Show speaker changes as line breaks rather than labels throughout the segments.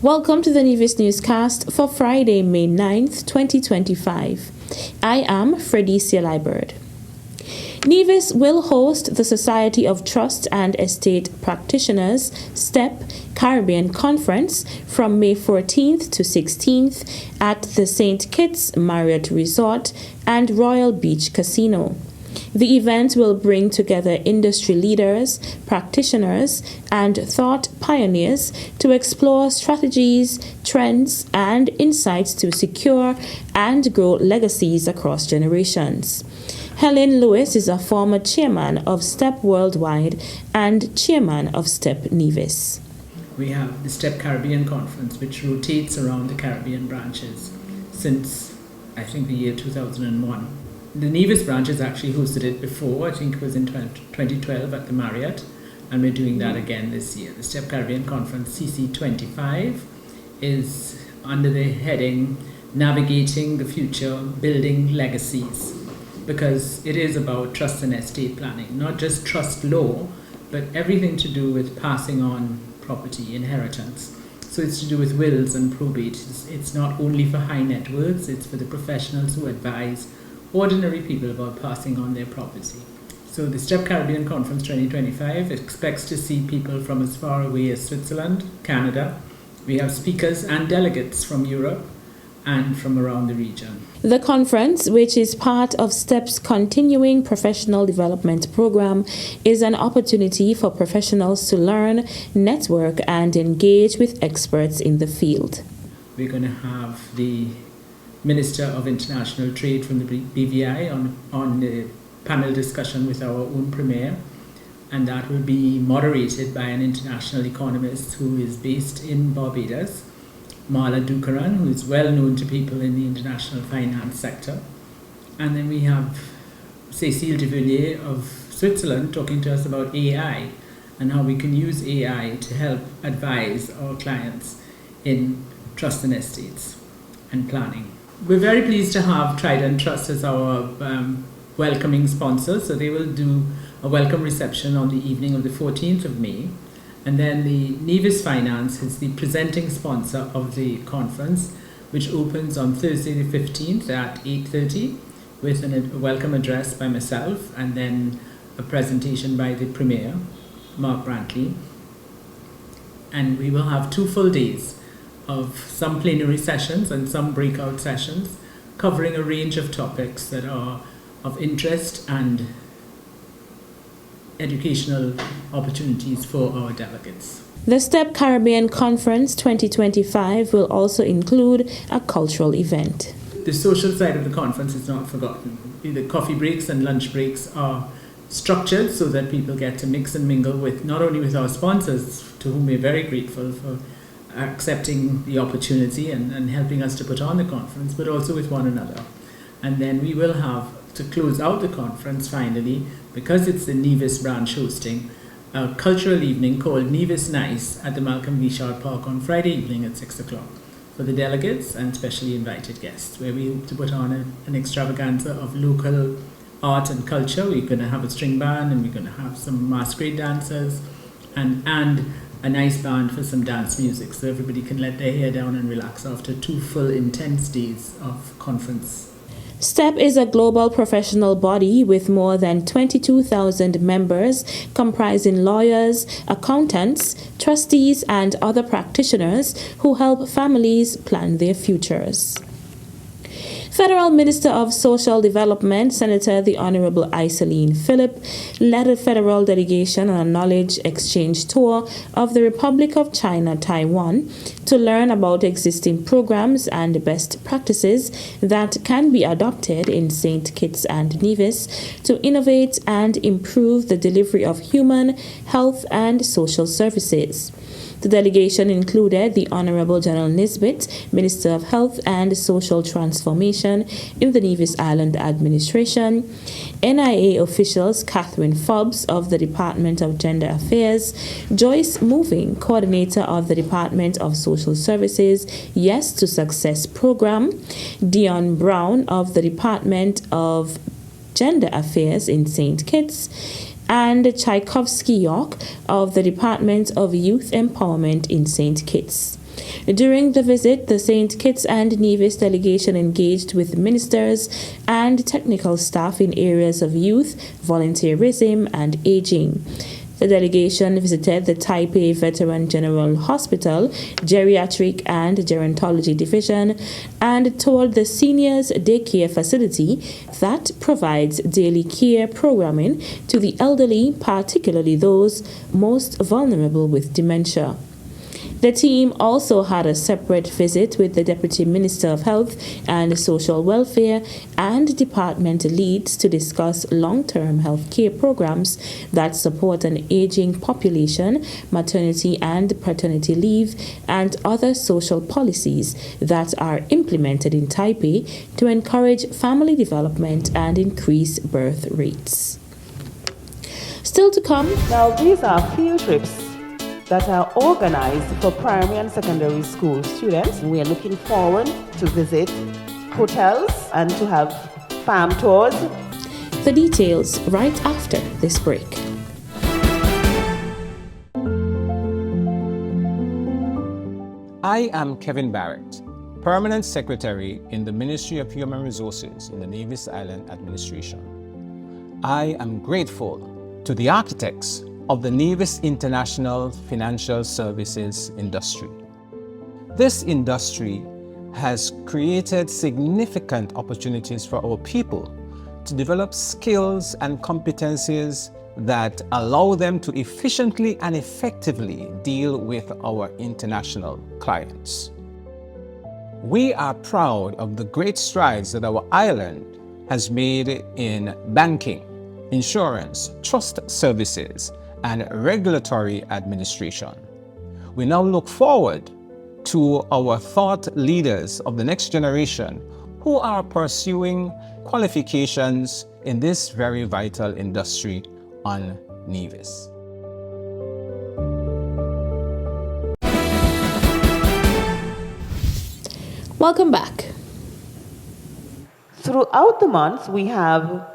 Welcome to the Nevis Newscast for Friday, May 9th, 2025. I am Fredicia Liebert. Nevis will host the Society of Trust and Estate Practitioners STEP Caribbean Conference from May 14th to 16th at the St. Kitts Marriott Resort and Royal Beach Casino. The event will bring together industry leaders, practitioners, and thought pioneers to explore strategies, trends, and insights to secure and grow legacies across generations. Helen Lewis is a former chairman of STEP Worldwide and chairman of STEP Nevis.
We have the STEP Caribbean Conference, which rotates around the Caribbean branches since, I think, the year 2001. The Nevis branch has actually hosted it before. I think it was in 2012 at the Marriott, and we're doing that again this year. The STEP Caribbean Conference CC25 is under the heading Navigating the Future, Building Legacies, because it is about trust and estate planning, not just trust law, but everything to do with passing on property, inheritance. So it's to do with wills and probate. It's not only for high net worths, it's for the professionals who advise ordinary people about passing on their property. So the STEP Caribbean Conference 2025 expects to see people from as far away as Switzerland, Canada. We have speakers and delegates from Europe and from around the region.
The conference, which is part of STEP's continuing professional development program, is an opportunity for professionals to learn, network, and engage with experts in the field.
We're going to have the Minister of International Trade from the BVI on the panel discussion with our own Premier, and that will be moderated by an international economist who is based in Barbados, Marla Dukaran, who is well known to people in the international finance sector. And then we have Cécile Devernier of Switzerland talking to us about AI and how we can use AI to help advise our clients in trust and estates and planning. We're very pleased to have Trident Trust as our welcoming sponsor, so they will do a welcome reception on the evening of the 14th of May. And then the Nevis Finance is the presenting sponsor of the conference, which opens on Thursday the 15th at 8:30 with a welcome address by myself and then a presentation by the Premier, Mark Brantley. And we will have 2 full days of some plenary sessions and some breakout sessions covering a range of topics that are of interest and educational opportunities for our delegates.
The STEP Caribbean Conference 2025 will also include a cultural event.
The social side of the conference is not forgotten. The coffee breaks and lunch breaks are structured so that people get to mix and mingle with not only with our sponsors, to whom we're very grateful for accepting the opportunity and helping us to put on the conference, but also with one another. And then we will have, to close out the conference finally, because it's the Nevis branch hosting, a cultural evening called Nevis Nice at the Malcolm Guichard Park on Friday evening at 6 o'clock for the delegates and specially invited guests, where we hope to put on an extravaganza of local art and culture. We're going to have a string band and we're going to have some masquerade dancers and a nice band for some dance music, so everybody can let their hair down and relax after 2 full intense days of conference.
STEP is a global professional body with more than 22,000 members comprising lawyers, accountants, trustees, and other practitioners who help families plan their futures. Federal Minister of Social Development, Senator the Honorable Iseline Phillip, led a federal delegation on a knowledge exchange tour of the Republic of China, Taiwan, to learn about existing programs and best practices that can be adopted in St. Kitts and Nevis to innovate and improve the delivery of human, health, and social services. The delegation included the Honorable General Nisbett, Minister of Health and Social Transformation in the Nevis Island Administration, NIA officials Catherine Fobbs of the Department of Gender Affairs, Joyce Moving, Coordinator of the Department of Social Services Yes to Success Program, Dion Brown of the Department of Gender Affairs in St. Kitts, and Tchaikovsky York of the Department of Youth Empowerment in St. Kitts. During the visit, the St. Kitts and Nevis delegation engaged with ministers and technical staff in areas of youth, volunteerism, and aging. The delegation visited the Taipei Veteran General Hospital, Geriatric and Gerontology Division, and toured the seniors daycare facility that provides daily care programming to the elderly, particularly those most vulnerable with dementia. The team also had a separate visit with the Deputy Minister of Health and Social Welfare and department leads to discuss long-term health care programs that support an aging population, maternity and paternity leave, and other social policies that are implemented in Taipei to encourage family development and increase birth rates. Still to come.
Now, these are field trips that are organized for primary and secondary school students. We are looking forward to visit hotels and to have farm tours.
The details right after this break.
I am Kevin Barrett, Permanent Secretary in the Ministry of Human Resources in the Nevis Island Administration. I am grateful to the architects of the Nevis International Financial Services industry. This industry has created significant opportunities for our people to develop skills and competencies that allow them to efficiently and effectively deal with our international clients. We are proud of the great strides that our island has made in banking, insurance, trust services, and regulatory administration. We now look forward to our thought leaders of the next generation who are pursuing qualifications in this very vital industry on Nevis.
Welcome back.
Throughout the month, we have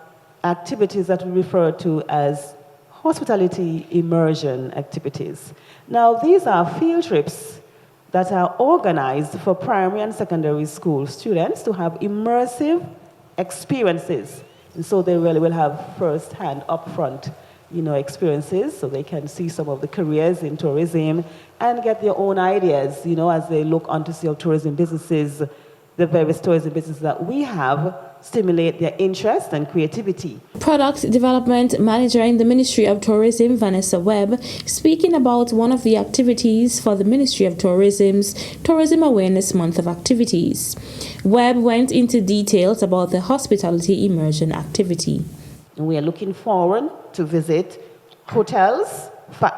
activities that we refer to as hospitality immersion activities. Now, these are field trips that are organized for primary and secondary school students to have immersive experiences. And so they really will have first-hand, upfront, experiences, so they can see some of the careers in tourism and get their own ideas, as they look onto see how tourism businesses, the various tourism businesses that we have, stimulate their interest and creativity.
Product Development Manager in the Ministry of Tourism, Vanessa Webb, speaking about one of the activities for the Ministry of Tourism's Tourism Awareness Month of activities. Webb went into details about the hospitality immersion activity.
We are looking forward to visit hotels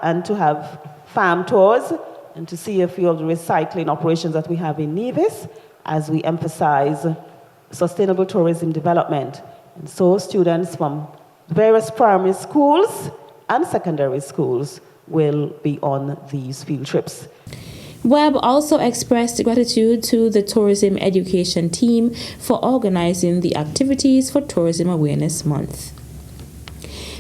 and to have farm tours and to see a few of the recycling operations that we have in Nevis as we emphasize sustainable tourism development. And so students from various primary schools and secondary schools will be on these field trips.
Webb also expressed gratitude to the tourism education team for organizing the activities for Tourism Awareness Month.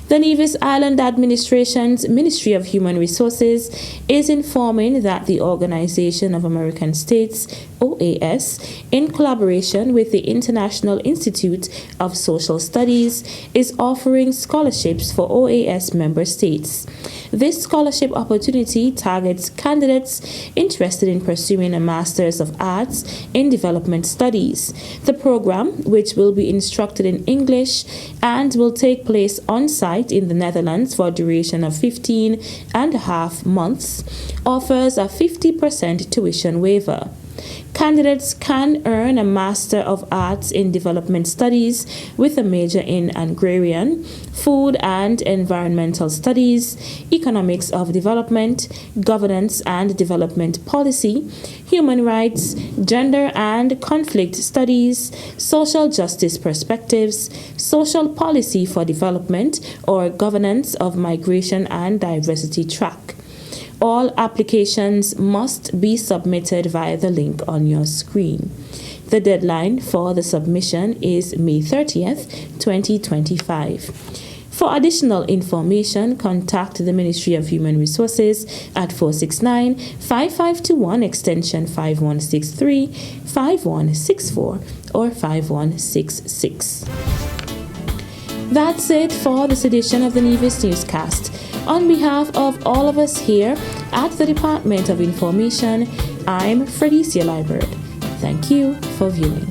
The Nevis Island Administration's Ministry of Human Resources is informing that the Organization of American States, OAS, in collaboration with the International Institute of Social Studies, is offering scholarships for OAS member states. This scholarship opportunity targets candidates interested in pursuing a Master's of Arts in Development Studies. The program, which will be instructed in English and will take place on-site in the Netherlands for a duration of 15 and a half months, offers a 50% tuition waiver. Candidates can earn a Master of Arts in Development Studies with a major in Agrarian, Food and Environmental Studies, Economics of Development, Governance and Development Policy, Human Rights, Gender and Conflict Studies, Social Justice Perspectives, Social Policy for Development, or Governance of Migration and Diversity track. All applications must be submitted via the link on your screen. The deadline for the submission is May 30th, 2025. For additional information, contact the Ministry of Human Resources at 469-5521 extension 5163, 5164, or 5166. That's it for this edition of the Nevis Newscast. On behalf of all of us here at the Department of Information, I'm Fredicia Liebert. Thank you for viewing.